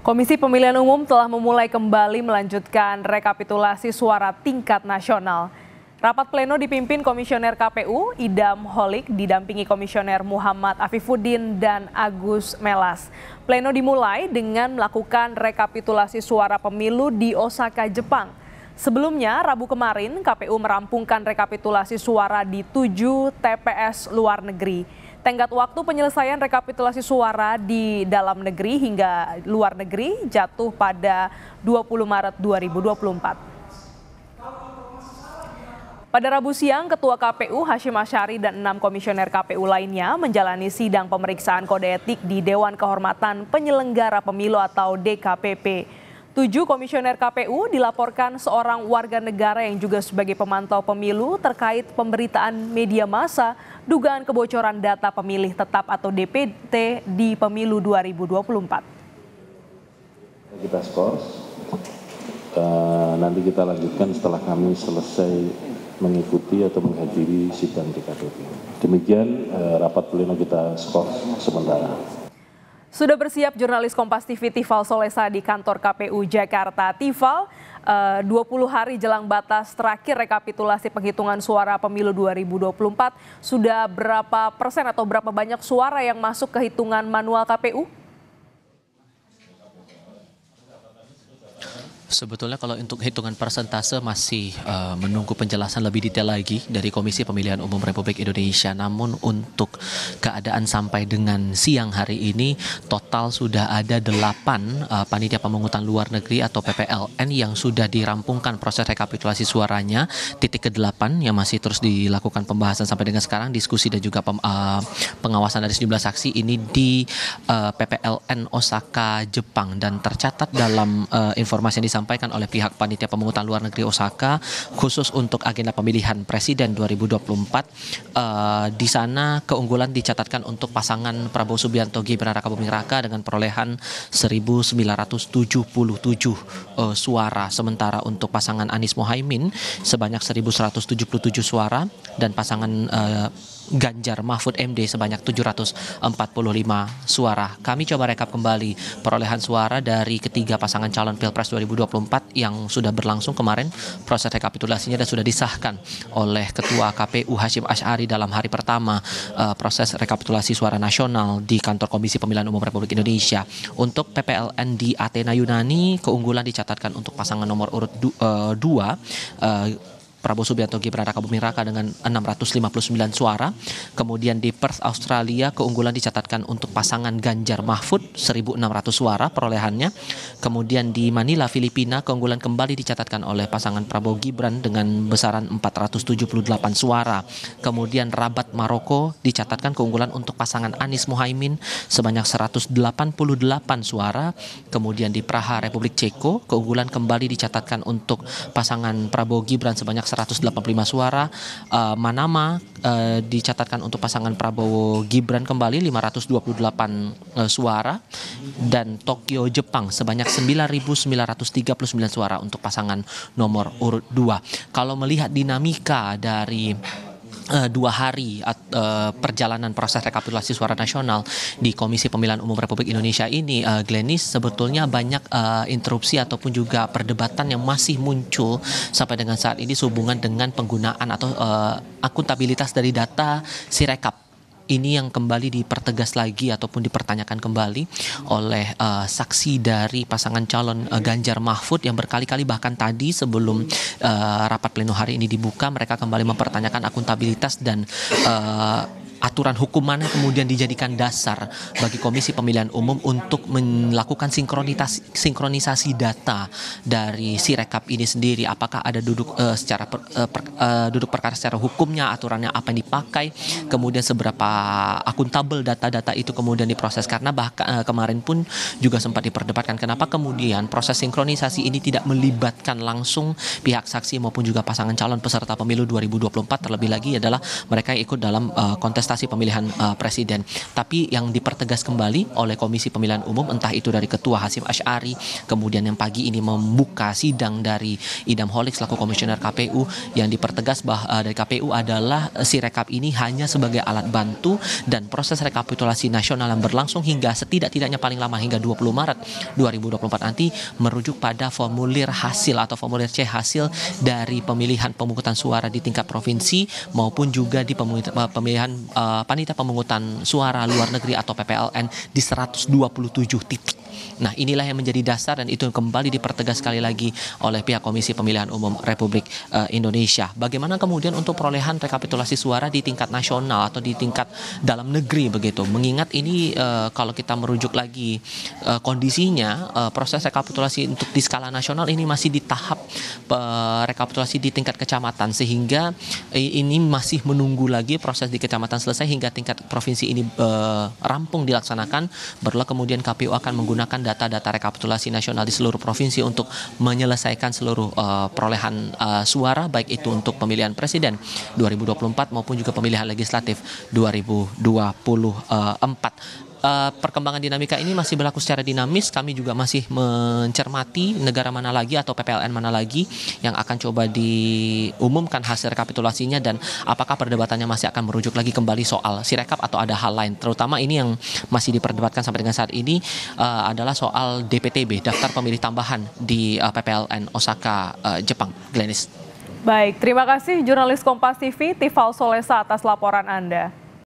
Komisi Pemilihan Umum telah memulai kembali melanjutkan rekapitulasi suara tingkat nasional. Rapat pleno dipimpin Komisioner KPU Idam Holik didampingi Komisioner Muhammad Afifuddin dan Agus Melas. Pleno dimulai dengan melakukan rekapitulasi suara pemilu di Osaka, Jepang. Sebelumnya, Rabu kemarin, KPU merampungkan rekapitulasi suara di 7 TPS luar negeri. Tenggat waktu penyelesaian rekapitulasi suara di dalam negeri hingga luar negeri jatuh pada 20 Maret 2024. Pada Rabu siang, Ketua KPU Hashim Asyari dan 6 komisioner KPU lainnya menjalani sidang pemeriksaan kode etik di Dewan Kehormatan Penyelenggara Pemilu atau DKPP. 7 komisioner KPU dilaporkan seorang warga negara yang juga sebagai pemantau pemilu terkait pemberitaan media massa dugaan kebocoran data pemilih tetap atau DPT di pemilu 2024. Kita skor, nanti kita lanjutkan setelah kami selesai mengikuti atau menghadiri sidang DKPP. Demikian rapat pleno kita skor sementara. Sudah bersiap jurnalis Kompas TV Tifal Solesa di kantor KPU Jakarta. Tifal, 20 hari jelang batas terakhir rekapitulasi penghitungan suara pemilu 2024, sudah berapa persen atau berapa banyak suara yang masuk ke hitungan manual KPU? Sebetulnya kalau untuk hitungan persentase masih menunggu penjelasan lebih detail lagi dari Komisi Pemilihan Umum Republik Indonesia. Namun untuk keadaan sampai dengan siang hari ini total sudah ada 8 panitia pemungutan luar negeri atau PPLN yang sudah dirampungkan proses rekapitulasi suaranya. Titik ke-8 yang masih terus dilakukan pembahasan sampai dengan sekarang, diskusi dan juga pengawasan dari sejumlah saksi ini di PPLN Osaka, Jepang, dan tercatat dalam informasi yang disampaikan oleh pihak panitia pemungutan luar negeri Osaka khusus untuk agenda pemilihan presiden 2024. Di sana keunggulan dicatatkan untuk pasangan Prabowo Subianto Gibran Rakabuming Raka dengan perolehan 1.977 suara, sementara untuk pasangan Anies Mohaimin sebanyak 1.177 suara dan pasangan Ganjar Mahfud MD sebanyak 745 suara. Kami coba rekap kembali perolehan suara dari ketiga pasangan calon Pilpres 2024 yang sudah berlangsung kemarin. Proses rekapitulasinya dan sudah disahkan oleh Ketua KPU Hashim Asyari dalam hari pertama proses rekapitulasi suara nasional di kantor Komisi Pemilihan Umum Republik Indonesia. Untuk PPLN di Athena, Yunani, keunggulan dicatatkan untuk pasangan nomor urut 2 Prabowo Subianto Gibran Rakabuming Raka dengan 659 suara. Kemudian di Perth, Australia, keunggulan dicatatkan untuk pasangan Ganjar Mahfud 1.600 suara perolehannya. Kemudian di Manila, Filipina, keunggulan kembali dicatatkan oleh pasangan Prabowo Gibran dengan besaran 478 suara. Kemudian Rabat, Maroko, dicatatkan keunggulan untuk pasangan Anies Mohaimin sebanyak 188 suara. Kemudian di Praha, Republik Ceko, keunggulan kembali dicatatkan untuk pasangan Prabowo Gibran sebanyak 185 suara. Manama dicatatkan untuk pasangan Prabowo Gibran kembali 528 suara, dan Tokyo, Jepang sebanyak 9.939 suara untuk pasangan nomor urut 2. Kalau melihat dinamika dari 2 hari perjalanan proses rekapitulasi suara nasional di Komisi Pemilihan Umum Republik Indonesia ini, Glenis, sebetulnya banyak interupsi ataupun juga perdebatan yang masih muncul sampai dengan saat ini sehubungan dengan penggunaan atau akuntabilitas dari data Sirekap. Ini yang kembali dipertegas lagi ataupun dipertanyakan kembali oleh saksi dari pasangan calon Ganjar Mahfud yang berkali-kali, bahkan tadi sebelum rapat pleno hari ini dibuka, mereka kembali mempertanyakan akuntabilitas dan aturan hukumannya kemudian dijadikan dasar bagi Komisi Pemilihan Umum untuk melakukan sinkronisasi data dari Sirekap ini sendiri. Apakah ada duduk duduk perkara secara hukumnya, aturannya apa yang dipakai, kemudian seberapa akuntabel data-data itu kemudian diproses. Karena bahkan kemarin pun juga sempat diperdebatkan kenapa kemudian proses sinkronisasi ini tidak melibatkan langsung pihak saksi maupun juga pasangan calon peserta pemilu 2024, terlebih lagi adalah mereka yang ikut dalam kontestasi kontestasi pemilihan presiden. Tapi yang dipertegas kembali oleh Komisi Pemilihan Umum, entah itu dari Ketua Hasyim Asy'ari, kemudian yang pagi ini membuka sidang dari Idam Holik selaku Komisioner KPU, yang dipertegas dari KPU adalah Sirekap ini hanya sebagai alat bantu dan proses rekapitulasi nasional yang berlangsung hingga setidak-tidaknya paling lama hingga 20 Maret 2024 nanti merujuk pada formulir hasil atau formulir C hasil dari pemilihan pemungutan suara di tingkat provinsi maupun juga di pemilihan panitia pemungutan suara luar negeri atau PPLN di 127 titik. Nah, inilah yang menjadi dasar dan itu kembali dipertegas sekali lagi oleh pihak Komisi Pemilihan Umum Republik Indonesia. Bagaimana kemudian untuk perolehan rekapitulasi suara di tingkat nasional atau di tingkat dalam negeri begitu. Mengingat ini kalau kita merujuk lagi kondisinya, proses rekapitulasi untuk di skala nasional ini masih di tahap rekapitulasi di tingkat kecamatan, sehingga ini masih menunggu lagi proses di kecamatan selesai hingga tingkat provinsi ini rampung dilaksanakan. Barulah kemudian KPU akan menggunakan data-data rekapitulasi nasional di seluruh provinsi untuk menyelesaikan seluruh perolehan suara, baik itu untuk pemilihan presiden 2024 maupun juga pemilihan legislatif 2024. Perkembangan dinamika ini masih berlaku secara dinamis. Kami juga masih mencermati negara mana lagi atau PPLN mana lagi yang akan coba diumumkan hasil rekapitulasinya dan apakah perdebatannya masih akan merujuk lagi kembali soal Sirekap atau ada hal lain. Terutama ini yang masih diperdebatkan sampai dengan saat ini adalah soal DPTB, daftar pemilih tambahan di PPLN Osaka, Jepang. Glenis. Baik, terima kasih jurnalis Kompas TV Tifal Solesa atas laporan Anda.